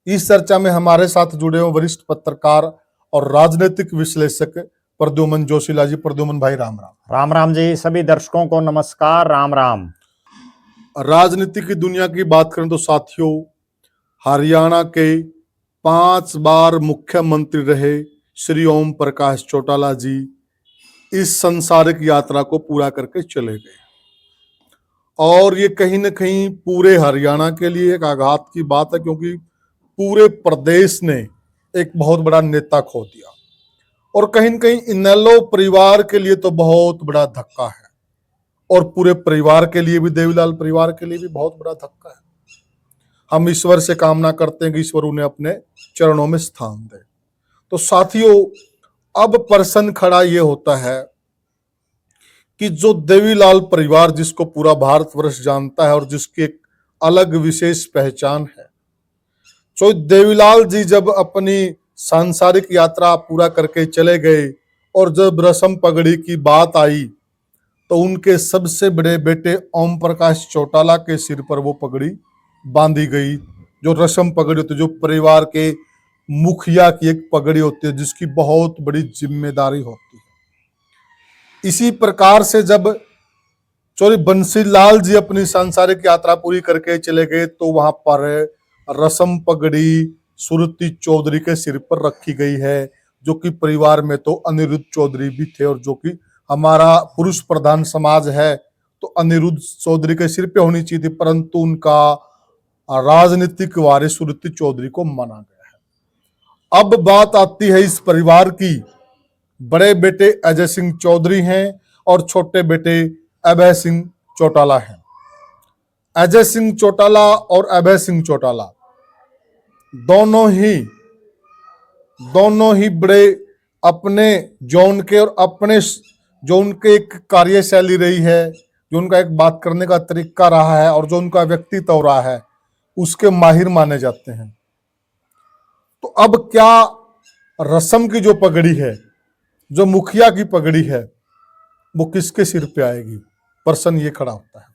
इस चर्चा में हमारे साथ जुड़े हुए वरिष्ठ पत्रकार और राजनीतिक विश्लेषक प्रद्युमन जोशीला जी। प्रद्युमन भाई राम राम। राम राम जी। सभी दर्शकों को नमस्कार। राम राम। राजनीति की दुनिया की बात करें तो साथियों, हरियाणा के 5 बार मुख्यमंत्री रहे श्री ओम प्रकाश चौटाला जी इस संसारिक यात्रा को पूरा करके चले गए और ये कहीं ना कहीं पूरे हरियाणा के लिए एक आघात की बात है, क्योंकि पूरे प्रदेश ने एक बहुत बड़ा नेता खो दिया और कहीं न कहीं इनेलो परिवार के लिए तो बहुत बड़ा धक्का है और पूरे परिवार के लिए भी, देवीलाल परिवार के लिए भी बहुत बड़ा धक्का है। हम ईश्वर से कामना करते हैं कि ईश्वर उन्हें अपने चरणों में स्थान दे। तो साथियों, अब प्रश्न खड़ा ये होता है कि जो देवीलाल परिवार, जिसको पूरा भारतवर्ष जानता है और जिसकी एक अलग विशेष पहचान है, तो देवीलाल जी जब अपनी सांसारिक यात्रा पूरा करके चले गए और जब रस्म पगड़ी की बात आई तो उनके सबसे बड़े बेटे ओम प्रकाश चौटाला के सिर पर वो पगड़ी बांधी गई। जो रस्म पगड़ी होती है, जो परिवार के मुखिया की एक पगड़ी होती है, जिसकी बहुत बड़ी जिम्मेदारी होती है। इसी प्रकार से जब चौधरी बंसीलाल जी अपनी सांसारिक यात्रा पूरी करके चले गए तो वहां पर रस्म पगड़ी सुरती चौधरी के सिर पर रखी गई है, जो कि परिवार में तो अनिरुद्ध चौधरी भी थे और जो कि हमारा पुरुष प्रधान समाज है तो अनिरुद्ध चौधरी के सिर पे होनी चाहिए थी, परंतु उनका राजनीतिक वारिस सुरती चौधरी को माना गया है। अब बात आती है इस परिवार की। बड़े बेटे अजय सिंह चौधरी हैं और छोटे बेटे अभय सिंह चौटाला हैं। अजय सिंह चौटाला और अभय सिंह चौटाला दोनों ही बड़े अपने जोन के और अपने जो उनके एक कार्यशैली रही है, जो उनका एक बात करने का तरीका रहा है और जो उनका व्यक्तित्व रहा है, उसके माहिर माने जाते हैं। तो अब क्या रस्म की जो पगड़ी है, जो मुखिया की पगड़ी है, वो किसके सिर पे आएगी? प्रश्न ये खड़ा होता है।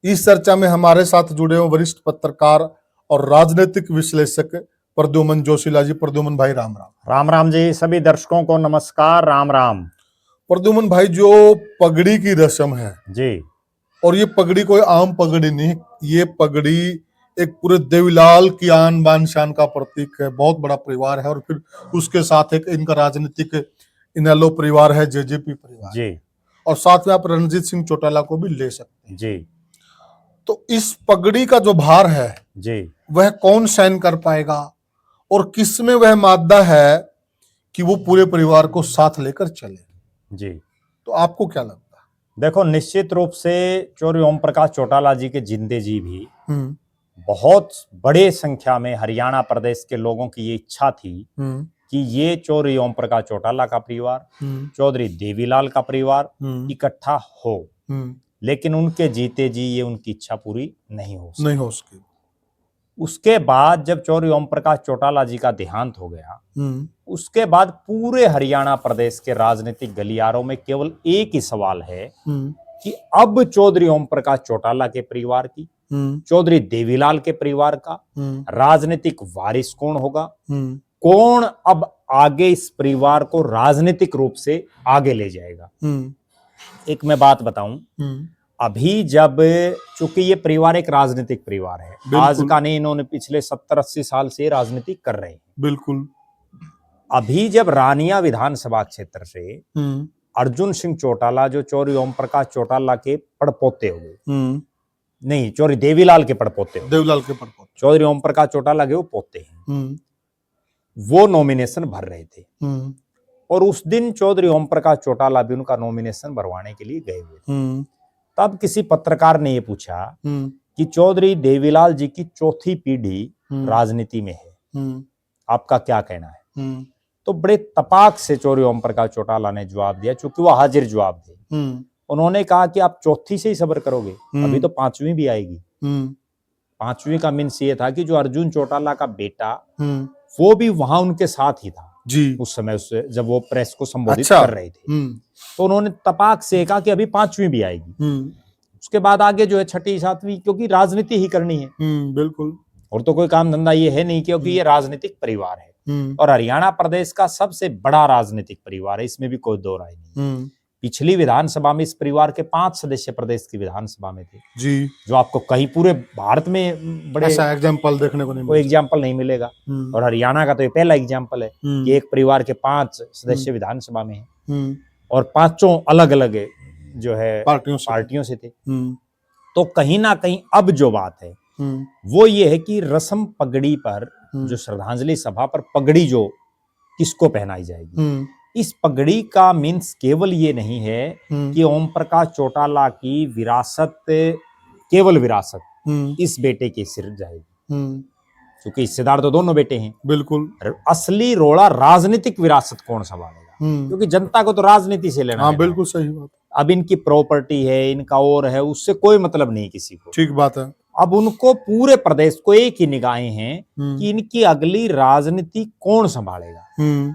इस चर्चा में हमारे साथ जुड़े हुए वरिष्ठ पत्रकार और राजनीतिक विश्लेषक प्रद्युमन जोशीला जी। प्रद्युमन भाई राम राम। राम राम जी। सभी दर्शकों को नमस्कार। राम राम। प्रद्युमन भाई, जो पगड़ी की रस्म है जी, और ये पगड़ी कोई आम पगड़ी नहीं, ये पगड़ी एक पूरे देवीलाल की आन बान शान का प्रतीक है। बहुत बड़ा परिवार है और फिर उसके साथ एक इनका राजनीतिक इनेलो परिवार है, जेजेपी परिवार जी, और साथ में आप रणजीत सिंह चौटाला को भी ले सकते हैं जी, तो इस पगड़ी का जो भार है जी, वह कौन सहन कर पाएगा और किसमें वह मादा है कि वो पूरे परिवार को साथ लेकर चले? जी। तो आपको क्या लगता है? देखो, निश्चित रूप से चौधरी ओम प्रकाश चौटाला जी के जिंदे जी भी बहुत बड़े संख्या में हरियाणा प्रदेश के लोगों की ये इच्छा थी कि ये चौधरी ओम प्रकाश चौटाला का परिवार, चौधरी देवीलाल का परिवार इकट्ठा हो, लेकिन उनके जीते जी ये उनकी इच्छा पूरी नहीं हो सकी। उसके बाद जब चौधरी ओम प्रकाश चौटाला जी का देहांत हो गया, उसके बाद पूरे हरियाणा प्रदेश के राजनीतिक गलियारों में केवल एक ही सवाल है कि अब चौधरी ओम प्रकाश चौटाला के परिवार की, चौधरी देवीलाल के परिवार का राजनीतिक वारिस कौन होगा, कौन अब आगे इस परिवार को राजनीतिक रूप से आगे ले जाएगा। एक मैं बात बताऊं, अभी जब चूंकि ये परिवार एक राजनीतिक परिवार है, आज का नहीं, इन्होंने पिछले 70-80 साल से राजनीति कर रहे हैं। बिल्कुल। अभी जब रानिया विधानसभा क्षेत्र से अर्जुन सिंह चौटाला, जो चौधरी ओम प्रकाश चौटाला के पड़पोते हुए, नहीं, चौधरी देवीलाल के पड़पोते, चौधरी ओम प्रकाश चौटाला के वो पोते हैं, वो नॉमिनेशन भर रहे थे और उस दिन चौधरी ओम प्रकाश चौटाला भी उनका नॉमिनेशन भरवाने के लिए गए हुए थे। तब किसी पत्रकार ने ये पूछा कि चौधरी देवीलाल जी की चौथी पीढ़ी राजनीति में है, आपका क्या कहना है? तो बड़े तपाक से चौधरी ओम प्रकाश चौटाला ने जवाब दिया, चूंकि वो हाजिर जवाब थे। उन्होंने कहा कि आप चौथी से ही सब्र करोगे, अभी तो पांचवी भी आएगी। पांचवी का मीन्स ये था कि जो अर्जुन चौटाला का बेटा, वो भी वहां उनके साथ ही था जी उस समय, जब वो प्रेस को संबोधित कर रहे थे। तो उन्होंने तपाक से कहा कि अभी पांचवी भी आएगी, उसके बाद आगे जो है छठी सातवीं, क्योंकि राजनीति ही करनी है। बिल्कुल। और तो कोई काम धंधा ये है नहीं, क्योंकि ये राजनीतिक परिवार है और हरियाणा प्रदेश का सबसे बड़ा राजनीतिक परिवार है, इसमें भी कोई दो राय नहीं। पिछली विधानसभा में इस परिवार के 5 सदस्य प्रदेश की विधानसभा में थे जी, जो आपको कहीं पूरे भारत में बड़े ऐसा एग्जाम्पल देखने को नहीं कोई मिलता। एग्जाम्पल नहीं मिलेगा। और हरियाणा का तो ये पहला एग्जाम्पल है कि एक परिवार के 5 सदस्य विधानसभा में है और पांचों अलग अलग जो है पार्टियों से थे। तो कहीं ना कहीं अब जो बात है वो ये है कि रस्म पगड़ी पर जो श्रद्धांजलि सभा पर पगड़ी जो किसको पहनाई जाएगी, इस पगड़ी का मीन्स केवल ये नहीं है कि ओम प्रकाश चौटाला की विरासत, केवल विरासत इस बेटे के सिर जाएगी, क्योंकि हिस्सेदार तो दोनों बेटे हैं। बिल्कुल। असली रोड़ा राजनीतिक विरासत कौन संभालेगा, क्योंकि जनता को तो राजनीति से लेना। हाँ, बिल्कुल सही बात। अब इनकी प्रॉपर्टी है, इनका और है, उससे कोई मतलब नहीं किसी को। ठीक बात है। अब उनको पूरे प्रदेश को एक ही निगाहें हैं कि इनकी अगली राजनीति कौन संभालेगा।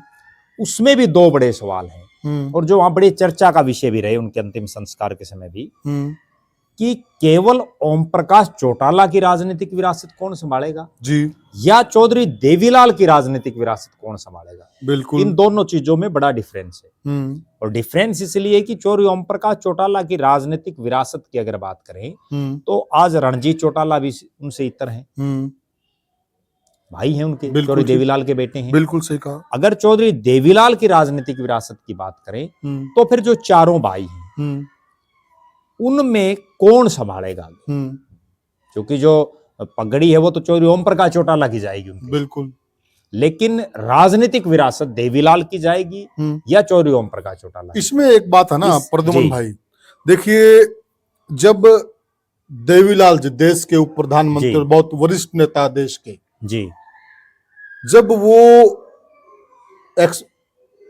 उसमें भी 2 बड़े सवाल हैं और जो वहां बड़ी चर्चा का विषय भी रहे उनके अंतिम संस्कार के समय भी, कि केवल ओम प्रकाश चौटाला की राजनीतिक विरासत कौन संभालेगा जी, या चौधरी देवीलाल की राजनीतिक विरासत कौन संभालेगा। बिल्कुल। इन दोनों चीजों में बड़ा डिफरेंस है और डिफरेंस इसलिए कि चौधरी ओम प्रकाश चौटाला की राजनीतिक विरासत की अगर बात करें तो आज रणजीत चौटाला भी उनसे इतर हैं, भाई हैं उनके, चौधरी देवीलाल के बेटे हैं। बिल्कुल सही कहा। अगर चौधरी देवीलाल की राजनीतिक विरासत की बात करें तो फिर जो चारों भाई हैं उनमें कौन संभालेगा, क्योंकि जो पगड़ी है वो तो चौधरी ओम प्रकाश चौटाला की जाएगी उनकी, बिल्कुल, लेकिन राजनीतिक विरासत देवीलाल की जाएगी या चौधरी ओम प्रकाश चौटाला। इसमें एक बात है ना प्रद्युमन भाई, देखिए जब देवीलाल जी देश के उप प्रधानमंत्री और बहुत वरिष्ठ नेता देश के जी, जब वो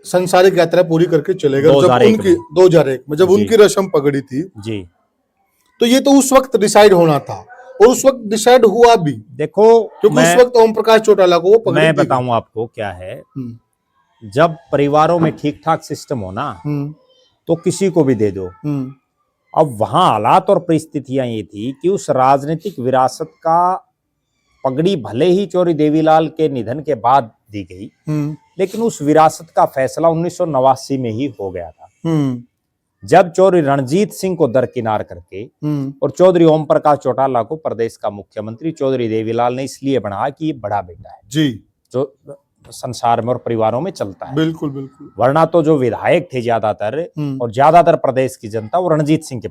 संसारिक यात्रा पूरी करके चले गए, जब उनकी 2001 में जब उनकी रस्म पगड़ी थी जी, तो ये तो उस वक्त डिसाइड होना था और उस वक्त डिसाइड हुआ भी। देखो, क्योंकि उस वक्त ओम प्रकाश चौटाला को वो पगड़ी, मैं बताऊं आपको क्या है, जब परिवारों में ठीक ठाक सिस्टम हो ना तो किसी को भी दे दो। अब वहां हालात और परिस्थितियां ये थी कि उस राजनीतिक विरासत का पगड़ी भले ही चौधरी देवीलाल के निधन के बाद दी गई, लेकिन उस विरासत का फैसला 1989 में ही हो गया था, जब चौधरी रणजीत सिंह को दरकिनार करके और चौधरी ओम प्रकाश चौटाला को प्रदेश का मुख्यमंत्री चौधरी देवीलाल ने इसलिए बनाया कि ये बड़ा बेटा है जी, जो संसार में और परिवारों में चलता है। बिल्कुल बिल्कुल। वरना तो जो विधायक थे ज्यादातर और ज्यादातर प्रदेश की जनता वो रणजीत सिंह के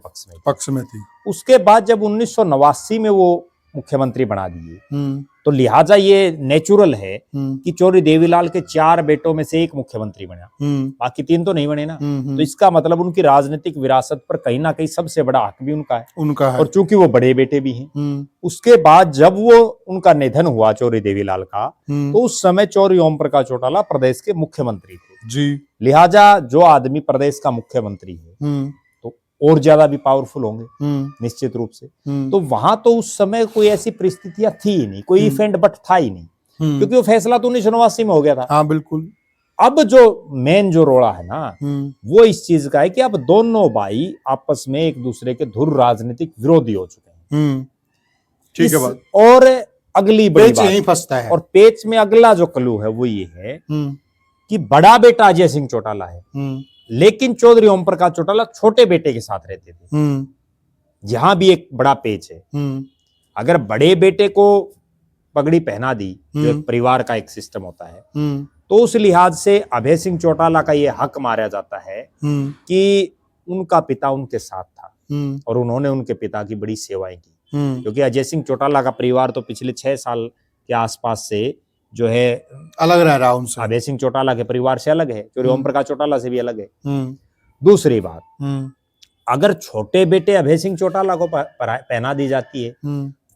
पक्ष में थी। उसके बाद जब 1989 में वो मुख्यमंत्री बना दिए तो लिहाजा ये नेचुरल है कि चौधरी देवीलाल के 4 बेटों में से एक मुख्यमंत्री बना, बाकी 3 तो नहीं बने ना। तो इसका मतलब उनकी राजनीतिक विरासत पर कहीं ना कहीं सबसे बड़ा हक भी उनका है और चूंकि वो बड़े बेटे भी हैं। उसके बाद जब वो उनका निधन हुआ चौधरी देवीलाल का, तो उस समय चौधरी ओम प्रकाश चौटाला प्रदेश के मुख्यमंत्री थे जी। लिहाजा जो आदमी प्रदेश का मुख्यमंत्री है और ज्यादा भी पावरफुल होंगे निश्चित रूप से। तो वहां तो उस समय कोई ऐसी परिस्थितियां थी ही नहीं, कोई इफ एंड बट था ही नहीं, क्योंकि वो फैसला तो 1989 में हो गया था। हाँ बिल्कुल। अब जो मेन जो रोड़ा है ना वो इस चीज का है कि अब दोनों भाई आपस में एक दूसरे के धुर राजनीतिक विरोधी हो चुके हैं। ठीक है बात। और अगली बड़ी बात यही फंसता है, और पेच में अगला जो क्लू है वो ये है कि बड़ा बेटा अजय सिंह चौटाला है, लेकिन चौधरी ओम प्रकाश चौटाला छोटे बेटे के साथ रहते थे। यहां भी एक बड़ा पेच है। अगर बड़े बेटे को पगड़ी पहना दी, जो एक परिवार का एक सिस्टम होता है, तो उस लिहाज से अभय सिंह चौटाला का यह हक मारा जाता है कि उनका पिता उनके साथ था और उन्होंने उनके पिता की बड़ी सेवाएं की, क्योंकि अजय सिंह चौटाला का परिवार तो पिछले 6 साल के आसपास से जो है अलग रह रहा उनसे, अभय सिंह चौटाला के परिवार से अलग है, चौधरी ओम प्रकाश चौटाला से भी अलग है। दूसरी बात, अगर छोटे बेटे अभय सिंह चौटाला को पहना दी जाती है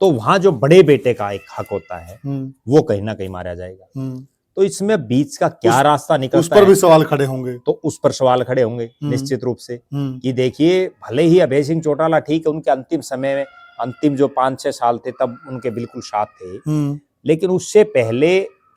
तो वहां जो बड़े बेटे का एक हक होता है वो कहीं ना कहीं मारा जाएगा। तो इसमें बीच का क्या रास्ता निकलता है, उस पर भी सवाल खड़े होंगे। तो उस पर सवाल खड़े होंगे निश्चित रूप से कि देखिए, भले ही अभय सिंह चौटाला ठीक है उनके अंतिम समय में, अंतिम जो 5-6 साल थे तब उनके बिल्कुल साथ थे, लेकिन उससे पहले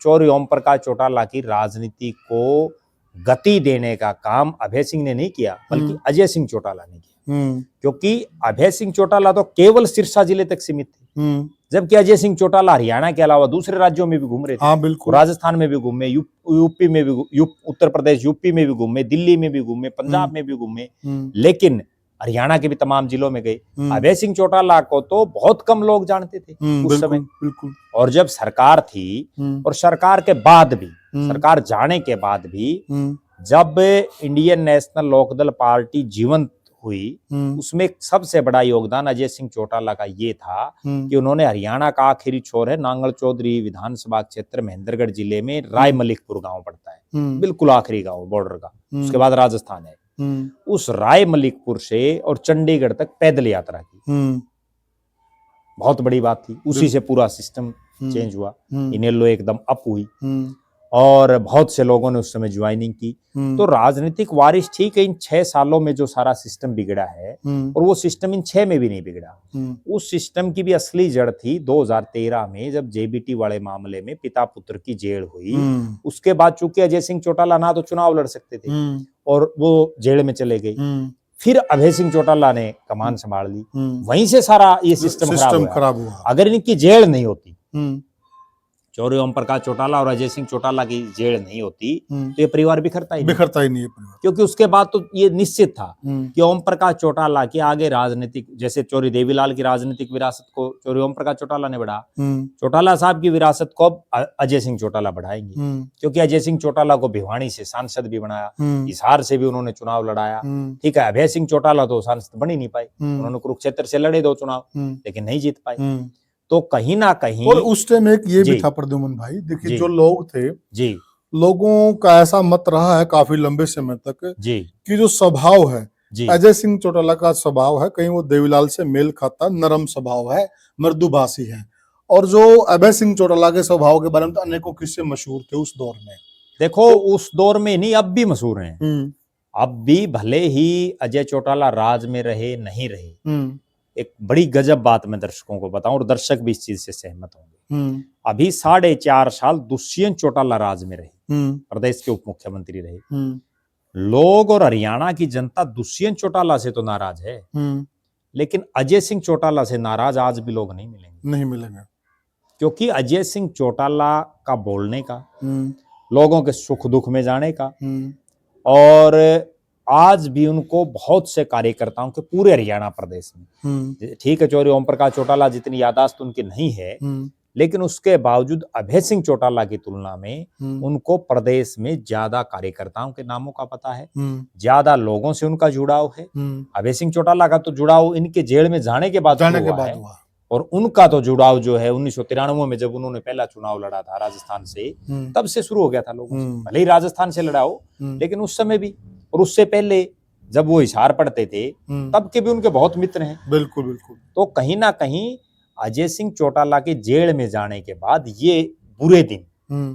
चौधरी ओम प्रकाश चौटाला की राजनीति को गति देने का काम अभय सिंह ने नहीं किया, बल्कि अजय सिंह चौटाला ने किया। क्योंकि अभय सिंह चौटाला तो केवल सिरसा जिले तक सीमित थे, जबकि अजय सिंह चौटाला हरियाणा के अलावा दूसरे राज्यों में भी घूम रहे थे। हाँ बिल्कुल। राजस्थान में भी घूमे, यूपी में भी, उत्तर प्रदेश यूपी में भी घूमे, दिल्ली में भी घूमे, पंजाब में भी घूमे, लेकिन हरियाणा के भी तमाम जिलों में गए। अभय सिंह चौटाला को तो बहुत कम लोग जानते थे उस समय। बिल्कुल। और जब सरकार थी और सरकार के बाद भी, सरकार जाने के बाद भी, जब इंडियन नेशनल लोकदल पार्टी जीवंत हुई, उसमें सबसे बड़ा योगदान अजय सिंह चौटाला का ये था कि उन्होंने हरियाणा का आखिरी छोर है नांगल चौधरी विधानसभा क्षेत्र महेंद्रगढ़ जिले में राय मलिकपुर गांव पड़ता है, बिल्कुल आखिरी गांव बॉर्डर का, उसके बाद राजस्थान है। उस राय मलिकपुर से और चंडीगढ़ तक पैदल यात्रा की, बहुत बड़ी बात थी। उसी से पूरा सिस्टम चेंज हुआ, इनेलो एकदम अप हुई और बहुत से लोगों ने उस समय ज्वाइनिंग की। तो राजनीतिक वारिस ठीक है, इन 6 सालों में जो सारा सिस्टम बिगड़ा है, और वो सिस्टम इन 6 में भी नहीं बिगड़ा। उस सिस्टम की भी असली जड़ थी 2013 में, जब जेबीटी वाले मामले में पिता पुत्र की जेल हुई। उसके बाद चूंकि अजय सिंह चौटाला ना तो चुनाव लड़ सकते थे और वो जेल में चले गए, फिर अभय सिंह चौटाला ने कमान संभाल ली, वहीं से सारा ये सिस्टम खराब हुआ। अगर इनकी जेल नहीं होती, चौधरी ओम प्रकाश चौटाला और अजय सिंह चौटाला की जेल नहीं होती, तो ये परिवार बिखरता ही नहीं है परिवार। क्योंकि उसके बाद तो ये निश्चित था कि ओम प्रकाश चौटाला की आगे राजनीतिक, जैसे चौधरी देवीलाल की राजनीतिक विरासत को चौधरी ओम प्रकाश चौटाला ने बढ़ा, चौटाला साहब की विरासत को अब अजय सिंह चौटाला बढ़ाएंगे। क्योंकि अजय सिंह चौटाला को भिवानी से सांसद भी बनाया, हिसार से भी उन्होंने चुनाव लड़ाया, ठीक है। अभय सिंह चौटाला तो सांसद बन ही नहीं पाए, उन्होंने कुरुक्षेत्र से लड़े 2 चुनाव, लेकिन नहीं जीत पाए। तो कहीं ना कहीं, और उस टाइम एक ये भी था प्रद्युमन भाई, देखिए जो लोग थे जी, लोगों का ऐसा मत रहा है काफी लंबे समय तक जी, कि जो स्वभाव है अजय सिंह चौटाला का स्वभाव है, कहीं वो देवीलाल से मेल खाता, नरम स्वभाव है, मृदुभाषी है। और जो अभय सिंह चौटाला के स्वभाव के बारे में तो अनेकों किस्से मशहूर थे उस दौर में। देखो उस दौर में नहीं, अब भी मशहूर हैं। अब भी भले ही अजय चौटाला राज में रहे नहीं रहे, एक बड़ी गजब बात मैं दर्शकों को बताऊं और दर्शक भी इस चीज से सहमत होंगे। अभी 4.5 साल दुष्यंत चौटाला राज में रहे, प्रदेश के उप मुख्यमंत्री रहे। लोग और हरियाणा की जनता दुष्यंत चौटाला से तो नाराज है, लेकिन अजय सिंह चौटाला से नाराज आज भी लोग नहीं मिलेंगे। क्योंकि अजय सिंह चौटाला का बोलने का, लोगों के सुख दुख में जाने का, और आज भी उनको बहुत से कार्यकर्ताओं के पूरे हरियाणा प्रदेश में, ठीक है चौधरी ओम प्रकाश चौटाला जितनी यादाश्त उनकी नहीं है, लेकिन उसके बावजूद अभय सिंह चौटाला की तुलना में उनको प्रदेश में ज्यादा कार्यकर्ताओं के नामों का पता है, ज्यादा लोगों से उनका जुड़ाव है। अभय सिंह चौटाला का तो जुड़ाव इनके जेल में जाने के बाद हुआ, और उनका तो जुड़ाव जो है 1993 में जब उन्होंने पहला चुनाव लड़ा था राजस्थान से, तब से शुरू हो गया था लोगों से। भले ही राजस्थान से लड़ा हो, लेकिन उस समय भी और उससे पहले जब वो हिसार पढ़ते थे तब के भी उनके बहुत मित्र हैं। बिल्कुल। तो कहीं ना कहीं अजय सिंह चौटाला के जेल में जाने के बाद ये बुरे दिन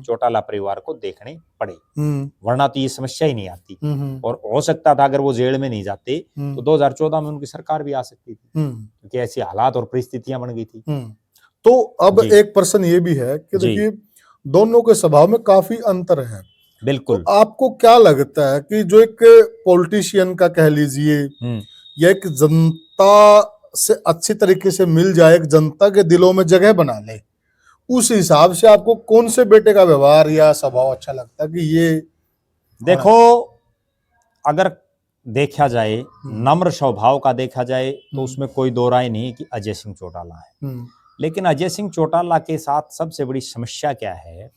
चौटाला परिवार को देखने पड़े, वरना तो ये समस्या ही नहीं आती। और हो सकता था अगर वो जेल में नहीं जाते तो 2014 में उनकी सरकार भी आ सकती थी, क्योंकि ऐसी हालात और परिस्थितियां बन गई थी। तो अब एक प्रश्न ये भी है कि देखिए दोनों के स्वभाव में काफी अंतर है। बिल्कुल। तो आपको क्या लगता है कि जो एक पॉलिटिशियन का कह लीजिए या एक जनता से अच्छी तरीके से मिल जाए, एक जनता के दिलों में जगह बना ले, उस हिसाब से आपको कौन से बेटे का व्यवहार या स्वभाव अच्छा लगता है कि ये? देखो अगर देखा जाए, नम्र स्वभाव का देखा जाए तो उसमें कोई दो राय नहीं कि अजय सिंह चौटाला है। लेकिन अजय सिंह चौटाला के साथ सबसे बड़ी समस्या क्या है,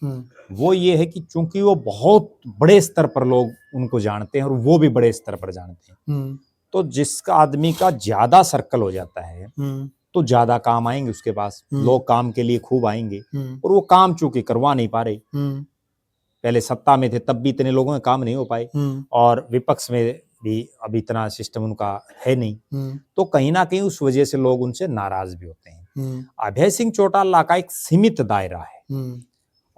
वो ये है कि चूंकि वो बहुत बड़े स्तर पर लोग उनको जानते हैं और वो भी बड़े स्तर पर जानते हैं, तो जिसका आदमी का ज्यादा सर्कल हो जाता है तो ज्यादा काम आएंगे उसके पास, लोग काम के लिए खूब आएंगे। और वो काम चूंकि करवा नहीं पा रहे, पहले सत्ता में थे तब भी इतने लोगों के काम नहीं हो पाए, और विपक्ष में भी अभी इतना सिस्टम उनका है नहीं, तो कहीं ना कहीं उस वजह से लोग उनसे नाराज भी होते हैं। अभय सिंह चौटाला का एक सीमित दायरा है,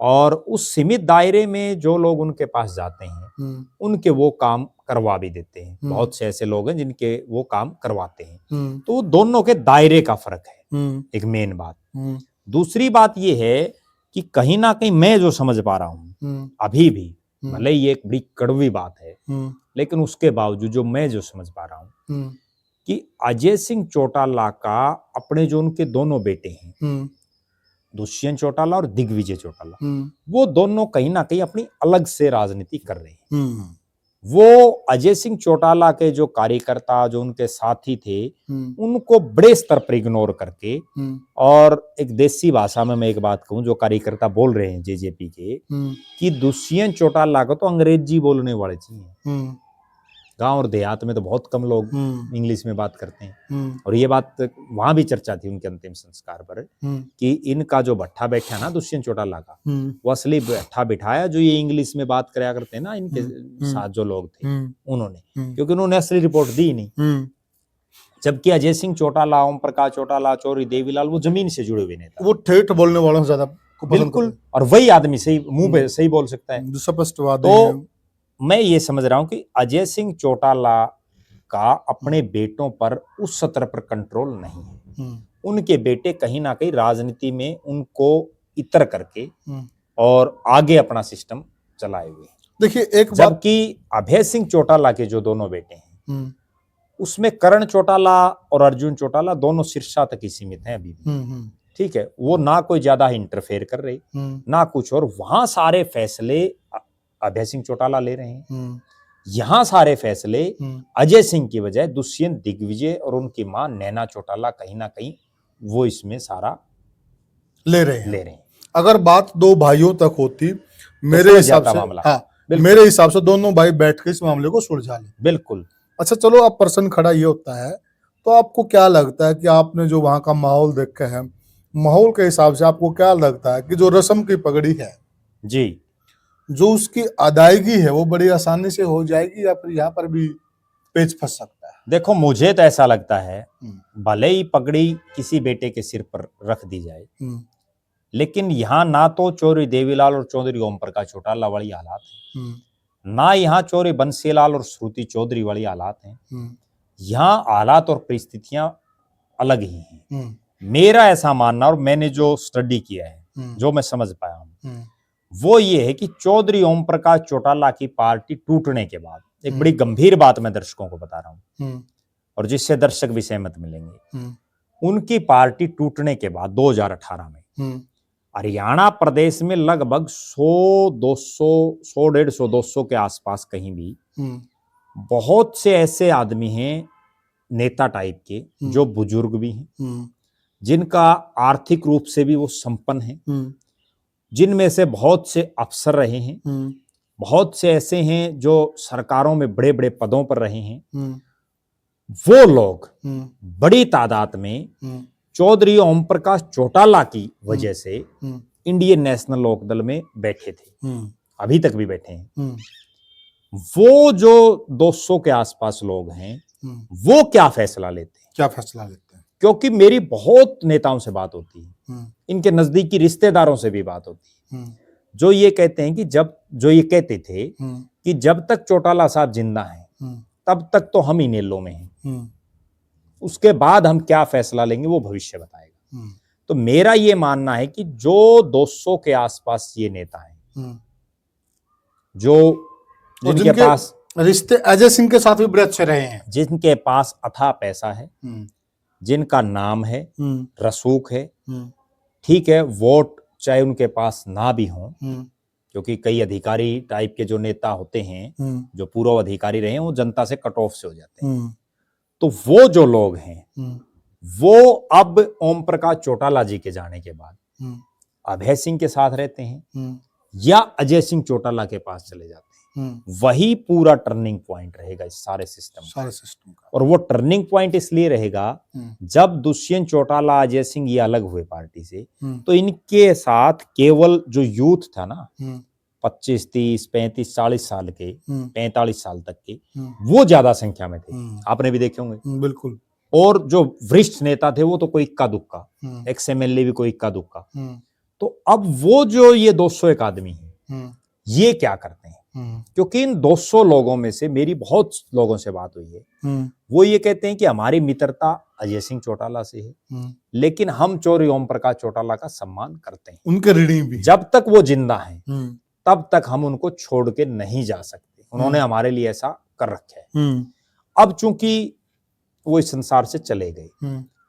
और उस सीमित दायरे में जो लोग उनके पास जाते हैं उनके वो काम करवा भी देते हैं। बहुत से ऐसे लोग हैं जिनके वो काम करवाते हैं। तो दोनों के दायरे का फर्क है, एक मेन बात। दूसरी बात ये है कि कहीं ना कहीं मैं जो समझ पा रहा हूं अभी भी, भले ये एक बड़ी कड़वी बात है, लेकिन उसके बावजूद जो मैं जो समझ पा रहा हूं कि अजय सिंह चौटाला का अपने जो उनके दोनों बेटे हैं दुष्यंत चौटाला और दिग्विजय चौटाला, वो दोनों कहीं ना कहीं अपनी अलग से राजनीति कर रहे हैं। वो अजय सिंह चौटाला के जो कार्यकर्ता, जो उनके साथी थे, उनको बड़े स्तर पर इग्नोर करके, और एक देसी भाषा में मैं एक बात कहूं, जो कार्यकर्ता बोल रहे हैं जेजेपी के, कि दुष्यंत चौटाला को तो अंग्रेजी बोलने वाले चाहिए। गांव और देहात में तो बहुत कम लोग इंग्लिश में बात करते हैं। और ये बात वहां भी चर्चा थी उनके अंतिम संस्कार पर, कि इनका जो भट्ठा बैठा ना दुष्यंत चौटाला का, वो असली भट्ठा बिठाया जो ये इंग्लिश में बात कराया करते हैं ना, इनके साथ जो लोग थे उन्होंने, क्योंकि उन्होंने असली रिपोर्ट दी नहीं। जबकि अजय सिंह चौटाला, ओम प्रकाश चौटाला, चौधरी देवीलाल, वो जमीन से जुड़े हुए नेता, वो ठेठ बोलने वालों से ज्यादा बिल्कुल, और वही आदमी सही मुंह पे सही बोल सकता है। स्पष्टवादी तो मैं ये समझ रहा हूं कि अजय सिंह चौटाला का अपने बेटों पर उस स्तर पर कंट्रोल नहीं है। उनके बेटे कहीं ना कहीं राजनीति में उनको इतर करके और आगे अपना सिस्टम चलाए हुए। देखिए एक जबकि अभय सिंह चौटाला के जो दोनों बेटे हैं, उसमें करण चौटाला और अर्जुन चौटाला दोनों शीर्षा तक ही सीमित हैं अभी भी। ठीक है, वो ना कोई ज्यादा इंटरफेयर कर रहे, ना कुछ, और वहां सारे फैसले अभय सिंह चौटाला ले रहे हैं। यहां सारे फैसले अजय सिंह की बजाय दुष्यंत, दिग्विजय और उनकी मां नैना चौटाला कहीं ना कहीं वो इसमें सारा ले रहे हैं। अगर बात दो भाइयों तक होती, मेरे हिसाब से, हाँ, मेरे हिसाब से दोनों भाई बैठ के इस मामले को सुलझा ले। बिल्कुल। अच्छा चलो, अब प्रश्न खड़ा ये होता है, तो आपको क्या लगता है कि आपने जो वहां का माहौल देखा है, माहौल के हिसाब से आपको क्या लगता है कि जो रस्म की पगड़ी है जी, जो उसकी अदायगी है, वो बड़ी आसानी से हो जाएगी या फिर यहाँ पर भी पेच फंस सकता है? देखो, मुझे तो ऐसा लगता है, भले ही पगड़ी किसी बेटे के सिर पर रख दी जाए, लेकिन यहाँ ना तो चौधरी देवीलाल और चौधरी ओम प्रकाश चौटाला वाली हालात है, ना यहाँ चौधरी बंसीलाल और श्रुति चौधरी वाली हालात हैं। यहाँ हालात और परिस्थितियां अलग ही हैं। मेरा ऐसा मानना, और मैंने जो स्टडी किया है, जो मैं समझ पाया हूँ, वो ये है कि चौधरी ओम प्रकाश चौटाला की पार्टी टूटने के बाद, एक बड़ी गंभीर बात मैं दर्शकों को बता रहा हूँ और जिससे दर्शक भी सहमत मिलेंगे, उनकी पार्टी टूटने के बाद 2018 में हरियाणा प्रदेश में लगभग 100-200 के आसपास कहीं भी बहुत से ऐसे आदमी हैं, नेता टाइप के, जो बुजुर्ग भी हैं, जिनका आर्थिक रूप से भी वो संपन्न हैं, जिनमें से बहुत से अफसर रहे हैं, बहुत से ऐसे हैं जो सरकारों में बड़े बड़े पदों पर रहे हैं। वो लोग बड़ी तादाद में चौधरी ओम प्रकाश चौटाला की वजह से इंडियन नेशनल लोकदल में बैठे थे, अभी तक भी बैठे हैं। वो जो 200 के आसपास लोग हैं, वो क्या फैसला लेते हैं? क्योंकि मेरी बहुत नेताओं से बात होती है, इनके नजदीकी रिश्तेदारों से भी बात होती है, जो ये कहते हैं कि जो ये कहते थे कि जब तक चौटाला साहब जिंदा हैं तब तक तो हम ही नेलों में हैं, उसके बाद हम क्या फैसला लेंगे वो भविष्य बताएगा। तो मेरा ये मानना है कि जो 200 के आसपास ये नेता हैं, जो जिनके पास रिश्ते अजय सिंह के साथ भी बड़े अच्छे रहे हैं, जिनके पास अथाह पैसा है, जिनका नाम है, रसूख है, ठीक है, वोट चाहे उनके पास ना भी हो, क्योंकि कई अधिकारी टाइप के जो नेता होते हैं, जो पूर्व अधिकारी रहे हैं, वो जनता से कट ऑफ से हो जाते हैं। तो वो जो लोग हैं, वो अब ओम प्रकाश चौटाला जी के जाने के बाद अभय सिंह के साथ रहते हैं या अजय सिंह चौटाला के पास चले जाते हैं। वही पूरा टर्निंग पॉइंट रहेगा इस सारे सिस्टम का। और वो टर्निंग पॉइंट इसलिए रहेगा, जब दुष्यंत चौटाला, अजय सिंह ये अलग हुए पार्टी से, तो इनके साथ केवल जो यूथ था ना, 25, 30, 35, 40 साल के, 45 साल तक के, वो ज्यादा संख्या में थे, आपने भी देखे होंगे। बिल्कुल। और जो वरिष्ठ नेता थे वो तो कोई इक्का दुक्का, XMLA भी कोई इक्का दुक्का। तो अब वो जो ये 201 आदमी हैं, ये क्या करते हैं? क्योंकि इन 200 लोगों में से मेरी बहुत लोगों से बात हुई है, वो ये कहते हैं कि हमारी मित्रता अजय सिंह चौटाला से है, लेकिन हम चौधरी ओम प्रकाश चौटाला का सम्मान करते हैं, उनके ऋणी भी, जब तक वो जिंदा हैं तब तक हम उनको छोड़ के नहीं जा सकते, उन्होंने हमारे लिए ऐसा कर रखा है। अब चूंकि वो इस संसार से चले गए,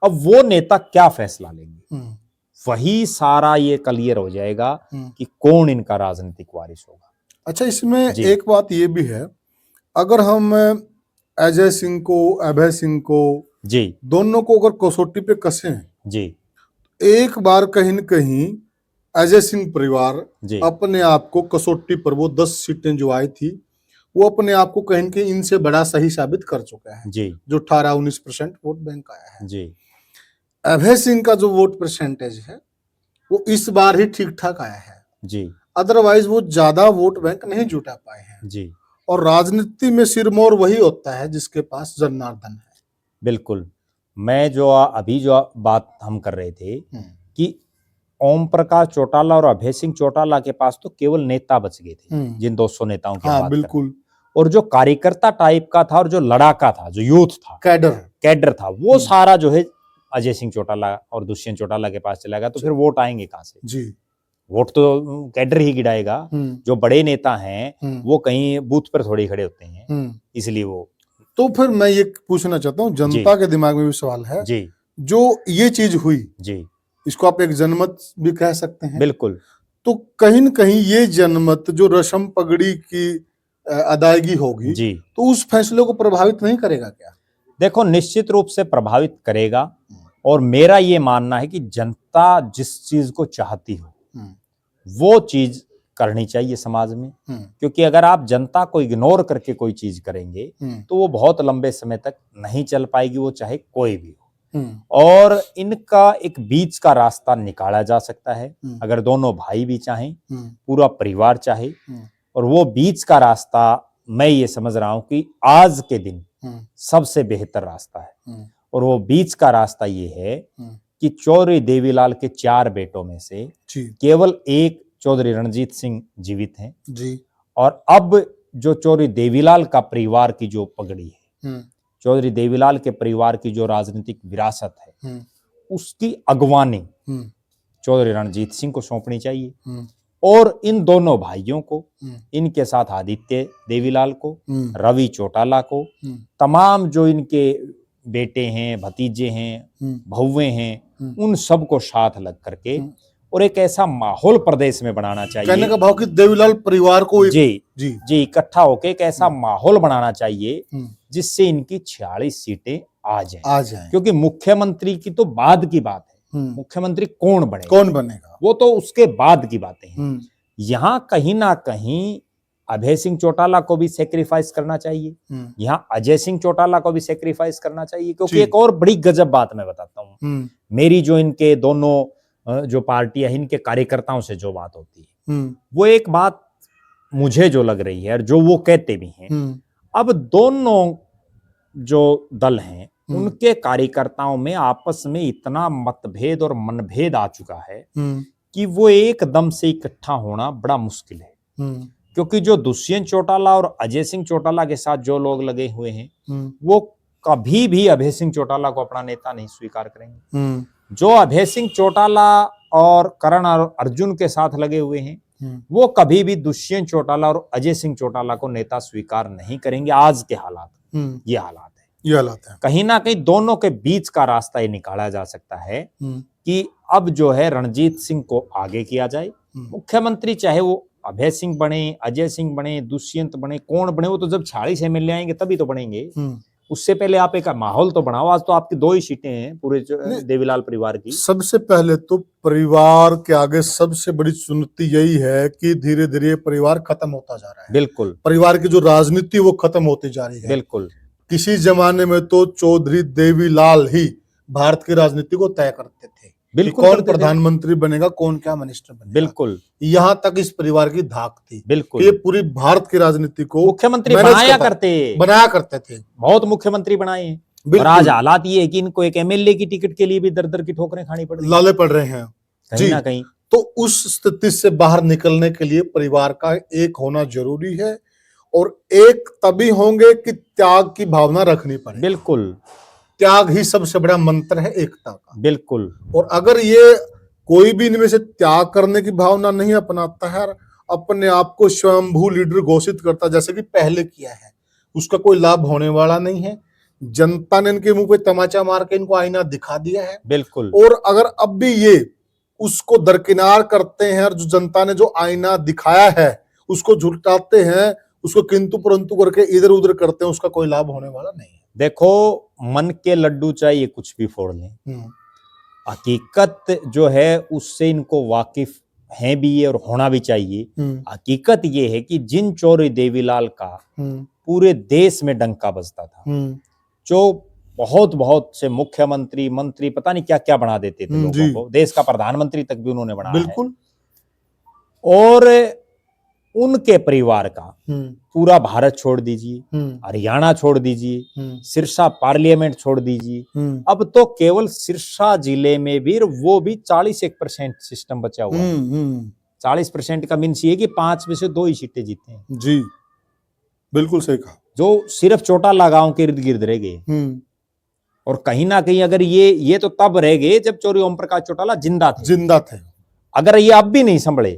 अब वो नेता क्या फैसला लेंगे? वही सारा ये क्लियर हो जाएगा कि कौन इनका राजनीतिक वारिस होगा। अच्छा, इसमें जी। एक बात ये भी है, अगर हम अजय सिंह को, अभय सिंह को, जी दोनों को अगर कसौटी पे कसें, जी एक बार कहीं न कहीं अजय सिंह परिवार जी अपने आप को कसौटी पर, वो 10 सीटें जो आई थी, वो अपने आप को कहीं न कहीं इनसे बड़ा सही साबित कर चुका है, जी जो 18-19% वोट बैंक आया है। जी अभय सिंह का जो वोट परसेंटेज है, वो इस बार ही ठीक-ठाक आया है। जी अदरवाइज वो ज्यादा वोट बैंक नहीं जुटा पाए हैं। जी और राजनीति में सिरमौर वही होता है जिसके पास जनार्दन है। बिल्कुल। मैं जो अभी जो बात हम कर रहे थे कि ओम प्रकाश चौटाला और अभय सिंह चौटाला के पास तो केवल नेता बच गए थे, जिन 200 नेताओं की हाँ, बात बिल्कुल। करें। और जो कार्यकर्ता टाइप का था और जो लड़ाका था, जो यूथ था, कैडर था, वो सारा जो है अजय सिंह चौटाला और दुष्यंत चौटाला के पास चला गया। तो फिर वोट आएंगे कहां से? जी, वोट तो कैडर ही गिराएगा। जो बड़े नेता हैं वो कहीं बूथ पर थोड़ी खड़े होते हैं, इसलिए वो। तो फिर मैं ये पूछना चाहता हूँ, जनता के दिमाग में भी सवाल है जी, जो ये चीज हुई जी, इसको आप एक जनमत भी कह सकते हैं। बिल्कुल। तो कहीं न कहीं ये जनमत जो रस्म पगड़ी की अदायगी होगी, जी, तो उस फैसले को प्रभावित नहीं करेगा क्या? देखो, निश्चित रूप से प्रभावित करेगा। और मेरा ये मानना है कि जनता जिस चीज को चाहती हो वो चीज करनी चाहिए समाज में। क्योंकि अगर आप जनता को इग्नोर करके कोई चीज करेंगे तो वो बहुत लंबे समय तक नहीं चल पाएगी, वो चाहे कोई भी हो। और इनका एक बीच का रास्ता निकाला जा सकता है अगर दोनों भाई भी चाहें, पूरा परिवार चाहे। और वो बीच का रास्ता मैं ये समझ रहा हूं कि आज के दिन सबसे बेहतर रास्ता है। और वो बीच का रास्ता ये है कि चौधरी देवीलाल के 4 बेटों में से केवल एक चौधरी रणजीत सिंह जीवित हैं जी। और अब जो चौधरी देवीलाल का परिवार की जो पगड़ी है, चौधरी देवीलाल के परिवार की जो राजनीतिक विरासत है, उसकी अगवानी चौधरी रणजीत सिंह को सौंपनी चाहिए। और इन दोनों भाइयों को, इनके साथ आदित्य देवीलाल को, रवि चौटाला को, तमाम जो इनके बेटे हैं, भतीजे हैं, भौवे हैं, उन सबको साथ लग करके और एक ऐसा माहौल प्रदेश में बनाना चाहिए। कहने का भाव कि देवीलाल परिवार को जी इकट्ठा होकर एक ऐसा माहौल बनाना चाहिए जिससे इनकी 46 सीटें आ जाएं। क्योंकि मुख्यमंत्री की तो बाद की बात है, मुख्यमंत्री कौन बनेगा वो तो उसके बाद की बातें हैं। यहाँ कहीं ना कहीं अभय सिंह चौटाला को भी सेक्रीफाइस करना चाहिए, यहाँ अजय सिंह चौटाला को भी सेक्रीफाइस करना चाहिए। क्योंकि एक और बड़ी गजब बात मैं बताता हूँ, मेरी जो इनके दोनों जो पार्टियां, इनके कार्यकर्ताओं से जो बात होती है, वो एक बात मुझे जो लग रही है और जो वो कहते भी हैं, अब दोनों जो दल हैं उनके कार्यकर्ताओं में आपस में इतना मतभेद और मनभेद आ चुका है कि वो एकदम से इकट्ठा होना बड़ा मुश्किल है। क्योंकि जो दुष्यंत चौटाला और अजय सिंह चौटाला के साथ जो लोग लगे हुए हैं वो कभी भी अभय सिंह चौटाला को अपना नेता नहीं स्वीकार करेंगे। जो अभय सिंह चौटाला और करण और अर्जुन के साथ लगे हुए हैं वो कभी भी दुष्यंत चौटाला और अजय सिंह चौटाला को नेता स्वीकार नहीं करेंगे। आज के हालात ये हालात है। कहीं ना कहीं दोनों के बीच का रास्ता ये निकाला जा सकता है कि अब जो है रणजीत सिंह को आगे किया जाए। मुख्यमंत्री चाहे वो अभय सिंह बने, अजय सिंह बने, दुष्यंत बने, कौन बने, वो तो जब 46 एमएलए आएंगे तभी तो बनेंगे। उससे पहले आप एक माहौल तो बनाओ। आज तो आपकी 2 ही सीटें हैं पूरे देवीलाल परिवार की। सबसे पहले तो परिवार के आगे सबसे बड़ी चुनौती यही है कि धीरे धीरे परिवार खत्म होता जा रहा है। बिल्कुल, परिवार की जो राजनीति वो खत्म होती जा रही है। बिल्कुल। किसी जमाने में तो चौधरी देवीलाल ही भारत की राजनीति को तय करते थे, बिल्कुल, कौन प्रधानमंत्री बनेगा, कौन क्या मिनिस्टर बनेगा। बिल्कुल, यहाँ तक इस परिवार की धाक थी। बिल्कुल, ये पूरी भारत की राजनीति को मुख्यमंत्री बनाया करते थे। बहुत मुख्यमंत्री बनाए हैं। और आज हालात ये है कि इनको एक एमएलए की टिकट के लिए भी दर-दर की ठोकरें खानी पड़ रही हैं, लाले पड़ रहे हैं कहीं ना कहीं। तो उस स्थिति से बाहर निकलने के लिए परिवार का एक होना जरूरी है और एक तभी होंगे कि त्याग की भावना रखनी पड़ेगी। बिल्कुल, त्याग ही सबसे बड़ा मंत्र है एकता का। बिल्कुल। और अगर ये कोई भी इनमें से त्याग करने की भावना नहीं अपनाता है, अपने आप को स्वयंभू लीडर घोषित करता जैसे कि पहले किया है, उसका कोई लाभ होने वाला नहीं है। जनता ने इनके मुंह पे तमाचा मार के इनको आईना दिखा दिया है। बिल्कुल। और अगर अब भी ये उसको दरकिनार करते हैं और जो जनता ने जो आईना दिखाया है उसको झुलटाते हैं, उसको किंतु परंतु करके इधर उधर करते हैं, उसका कोई लाभ होने वाला नहीं है। देखो, मन के लड्डू चाहिए कुछ भी फोड़ लें, हकीकत जो है उससे इनको वाकिफ हैं भी ये और होना भी चाहिए। हकीकत ये है कि जिन चौरी देवीलाल का पूरे देश में डंका बजता था, जो बहुत बहुत से मुख्यमंत्री, मंत्री, पता नहीं क्या क्या बना देते थे लोगों को, देश का प्रधानमंत्री तक भी उन्होंने बनाया बिल्कुल। और उनके परिवार का पूरा भारत छोड़ दीजिए, हरियाणा छोड़ दीजिए, सिरसा पार्लियामेंट छोड़ दीजिए, अब तो केवल सिरसा जिले में भी, वो भी 40% सिस्टम बचा हुआ है। 40% का मीन्स ये कि 5 में से 2 ही सीटें जीते हैं। जी बिल्कुल सही कहा। जो सिर्फ चौटाला गांव के इर्द गिर्द रह गए। और कहीं ना कहीं अगर ये तो तब रह गए जब चौरी ओम प्रकाश चौटाला जिंदा थे। अगर ये अब भी नहीं संभले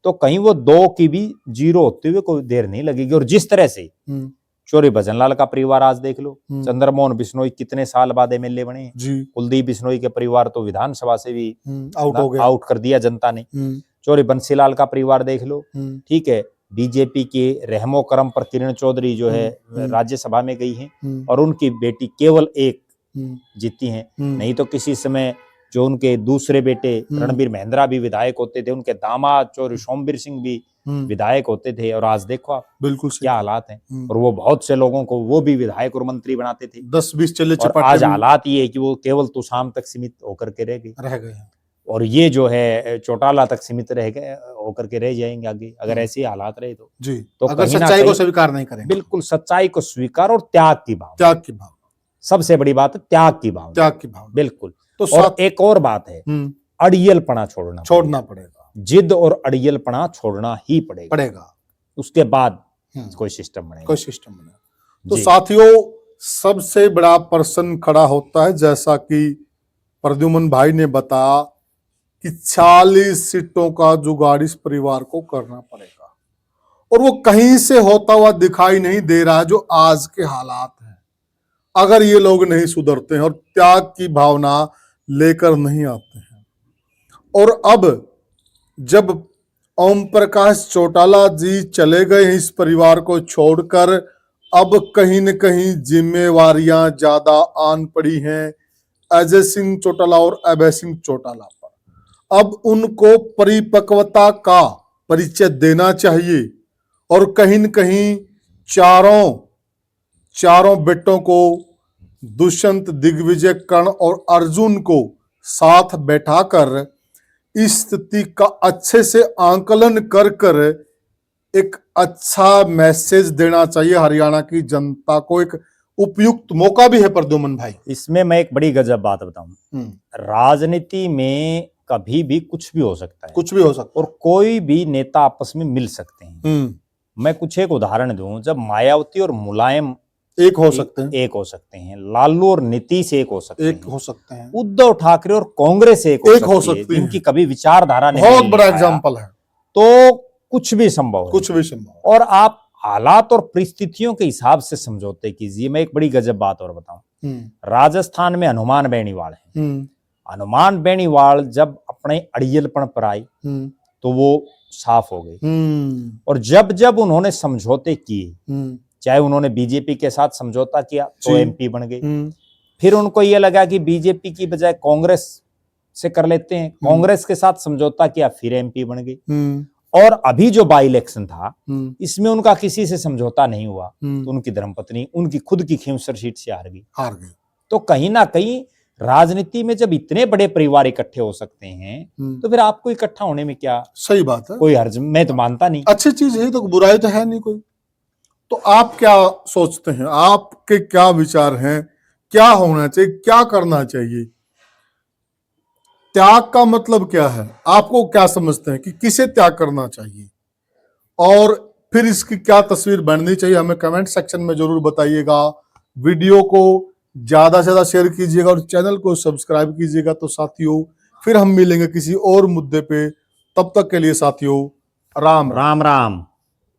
तो कहीं वो 2 की भी 0 होते हुए कोई देर नहीं लगेगी। और जिस तरह से चौरी भजनलाल का परिवार आज देख लो, चंद्रमोहन बिश्नोई कितने साल बाद एमएलए बने, कुलदीप बिश्नोई के परिवार तो विधानसभा से भी आउट कर दिया जनता ने। चौरी बंसीलाल का परिवार देख लो, ठीक है, बीजेपी के रहमो करम पर किरण चौधरी जो है राज्यसभा में गई हैं और उनकी बेटी केवल 1 जीती हैं। नहीं तो किसी समय जो उनके दूसरे बेटे रणबीर महेंद्रा भी विधायक होते थे, उनके दामाद चौरी सोमवीर सिंह भी विधायक होते थे। और आज देखो आप बिल्कुल क्या हालात हैं। और वो बहुत से लोगों को वो भी विधायक और मंत्री बनाते थे। 10-20 चले और आज हालात ये है कि वो केवल तो शाम तक सीमित होकर के रह गए। और ये जो है चौटाला तक सीमित रह गए होकर के रह जाएंगे आगे, अगर ऐसे हालात रहे तो। तो अगर सच्चाई को स्वीकार नहीं करेंगे। बिल्कुल, सच्चाई को स्वीकार और त्याग की भावना, सबसे बड़ी बात है त्याग की भावना। बिल्कुल। तो और एक और बात है, अड़ियलपना छोड़ना पड़ेगा। जिद और अड़ियलपना छोड़ना ही पड़ेगा। उसके बाद कोई सिस्टम बनेगा। तो साथियों, सबसे बड़ा प्रश्न खड़ा होता है, जैसा कि प्रद्युमन भाई ने बताया कि 40 सीटों का जुगाड़ इस परिवार को करना पड़ेगा और वो कहीं से होता हुआ दिखाई नहीं दे रहा है। जो आज के हालात हैं, अगर ये लोग नहीं सुधरते हैं और त्याग की भावना लेकर नहीं आते हैं, और अब जब ओम प्रकाश चौटाला जी चले गए इस परिवार को छोड़कर, अब कहीं न कहीं जिम्मेवारियां ज्यादा आन पड़ी हैं अजय सिंह चौटाला और अभय सिंह चौटाला पर। अब उनको परिपक्वता का परिचय देना चाहिए और कहीं न कहीं चारों बेटों को, दुष्यंत, दिग्विजय, कर्ण और अर्जुन को साथ बैठाकर इस स्थिति का अच्छे से आंकलन कर एक अच्छा मैसेज देना चाहिए हरियाणा की जनता को। एक उपयुक्त मौका भी है प्रद्युमन भाई। इसमें मैं एक बड़ी गजब बात बताऊं, राजनीति में कभी भी कुछ भी हो सकता है, और कोई भी नेता आपस में मिल सकते हैं। मैं कुछ एक उदाहरण दूं, जब मायावती और मुलायम एक हो सकते हैं, लालू और नीतीश एक हो सकते हैं, उद्धव ठाकरे और कांग्रेस एक हो सकती है, जिनकी कभी विचारधारा नहीं, बहुत बड़ा एग्जाम्पल है, तो कुछ भी संभव है। और आप हालात और परिस्थितियों के हिसाब से समझौते कीजिए। मैं एक बड़ी गजब बात और बताऊं, राजस्थान में हनुमान बेनीवाल है। हनुमान बेनीवाल जब अपने अड़ियलपन पर आई तो वो साफ हो गई, और जब जब उन्होंने समझौते किए, चाहे उन्होंने बीजेपी के साथ समझौता किया तो एमपी बन गए, फिर उनको ये लगा कि बीजेपी की बजाय कांग्रेस से कर लेते हैं, कांग्रेस के साथ समझौता किया, फिर एमपी बन गए। और अभी जो बाई इलेक्शन था, इसमें उनका किसी से समझौता नहीं हुआ, तो उनकी धर्मपत्नी उनकी खुद की खींवसर सीट से हार गई। तो कहीं ना कहीं राजनीति में जब इतने बड़े परिवार इकट्ठे हो सकते हैं, तो फिर आपको इकट्ठा होने में क्या सही बात है, कोई हर्ज मैं तो मानता नहीं। अच्छी चीज है, तो बुराई तो है नहीं कोई। तो आप क्या सोचते हैं, आपके क्या विचार हैं, क्या होना चाहिए, क्या करना चाहिए? त्याग का मतलब क्या है, आपको क्या समझते हैं कि किसे त्याग करना चाहिए, और फिर इसकी क्या तस्वीर बननी चाहिए, हमें कमेंट सेक्शन में जरूर बताइएगा। वीडियो को ज्यादा से ज्यादा शेयर कीजिएगा और चैनल को सब्सक्राइब कीजिएगा। तो साथियों, फिर हम मिलेंगे किसी और मुद्दे पे, तब तक के लिए साथियों, राम राम।